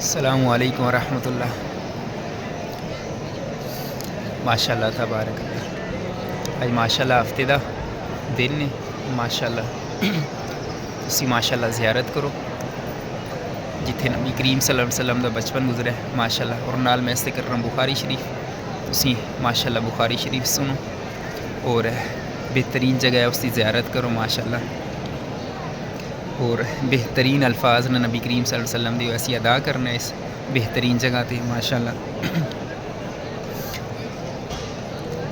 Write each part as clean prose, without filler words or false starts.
السلام علیکم ورحمۃ اللہ۔ ماشاء اللہ تبارک اللہ۔ اج ماشاء اللہ ہفتے دا دن نے ماشاء اللہ تسی ماشاء اللہ زیارت کرو جتھے نبی کریم صلی اللہ علیہ وسلم دا بچپن گزرا ہے ماشاء اللہ، اور نال میں ذکر کروں بخاری شریف، تسی ماشاء اللہ بخاری شریف سنو اور بہترین جگہ ہے اس کی زیارت کرو ماشاء اللہ، اور بہترین الفاظ نے نبی کریم صلی اللہ علیہ وسلم دی ویسی ادا کرنا ہے اس بہترین جگہ تے ماشاء اللہ۔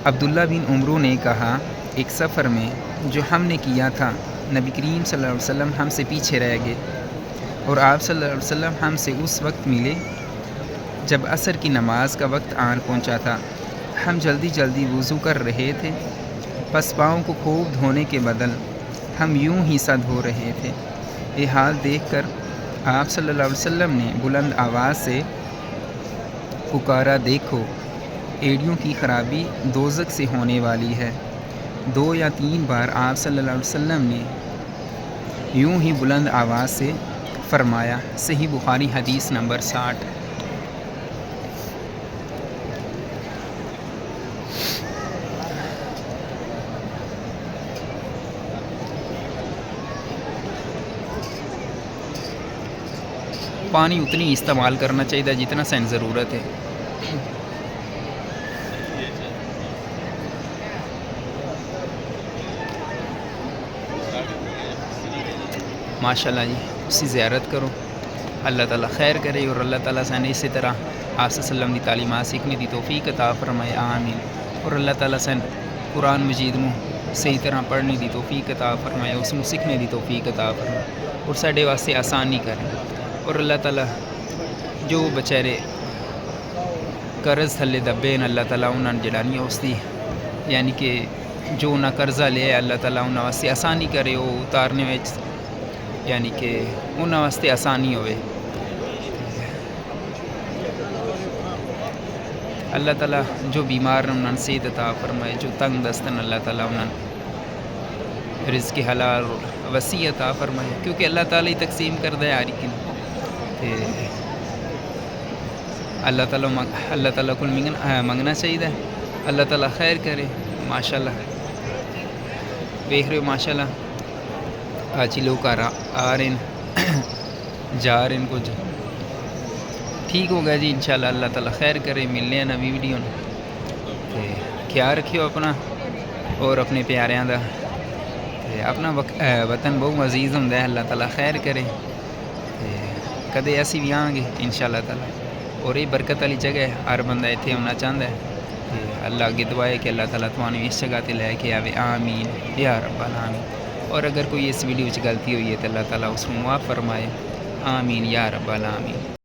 عبداللہ بن عمرو نے کہا، ایک سفر میں جو ہم نے کیا تھا نبی کریم صلی اللہ علیہ وسلم ہم سے پیچھے رہ گئے، اور آپ صلی اللہ علیہ وسلم ہم سے اس وقت ملے جب عصر کی نماز کا وقت آن پہنچا تھا۔ ہم جلدی جلدی وضو کر رہے تھے، پس پاؤں کو خوب دھونے کے بدل ہم یوں ہی سا دھو رہے تھے۔ یہ حال دیکھ کر آپ صلی اللہ علیہ وسلم نے بلند آواز سے پکارا، دیکھو ایڑیوں کی خرابی دوزخ سے ہونے والی ہے۔ 2 یا 3 بار آپ صلی اللہ علیہ وسلم نے یوں ہی بلند آواز سے فرمایا۔ صحیح بخاری حدیث نمبر 60۔ پانی اتنی استعمال کرنا چاہیے جتنا سین ضرورت ہے۔ ماشاء اللہ جی، اسی زیارت کرو، اللہ تعالیٰ خیر کرے، اور اللہ تعالیٰ سے اسی طرح آپ صلی اللہ علیہ وسلم کی تعلیمات سیکھنے دی توفیق عطا فرمائے، آمین۔ اور اللہ تعالیٰ سے قرآن مجید میں صحیح طرح پڑھنے دی توفیق عطا فرمائے، اس میں سیکھنے دی توفیق عطا فرمائے، اور ساڈے واسطے آسانی کرے۔ اور اللہ تعالیٰ جو بچارے قرض تھلے دبے ہیں، اللہ تعالیٰ انہوں نے جڑانی اس دی یعنی کہ جو انہیں قرضہ لیا اللہ تعالیٰ انہوں واسطے آسانی کرے، وہ اتارنے میں یعنی کہ انہوں واسطے آسانی ہوئے۔ اللہ تعالیٰ جو بیمار ہیں انہوں نے صحت عطا فرمائے، جو تنگ دست ہیں اللہ تعالیٰ انہوں نے رزق حلال وسیع عطا فرمائے، کیونکہ اللہ تعالیٰ ہی تقسیم کردہ ہے ہر ایک۔ اللہ تعالیٰ کو منگنا چاہیے، اللہ تعالیٰ خیر کرے ماشاء اللہ۔ دیکھ رہے ہو ماشاء اللہ آج ہی لوگ آ رہے ہیں جا رہے ہیں، کچھ ٹھیک ہو گیا جی انشاءاللہ، اللہ تعالیٰ خیر کرے۔ ملنے ہیں نوی ویڈیو، خیال رکھیو اپنا اور اپنے پیاریاں دا، اپنا وطن بہت عزیز ہوں، اللہ تعالیٰ خیر کرے۔ کدے ایسی بھی آؤں گے انشاءاللہ تعالیٰ، اور یہ برکت والی جگہ ہے، ہر بندہ اتنے ہونا چاہتا ہے۔ اللہ اگے دعا ہے کہ اللہ تعالیٰ تمہیں اس جگہ تے لے کے آوے، آمین یا رب العالمین۔ اور اگر کوئی اس ویڈیو غلطی ہوئی ہے تو اللہ تعالیٰ اس کو معاف فرمائے، آمین یا رب العالمین۔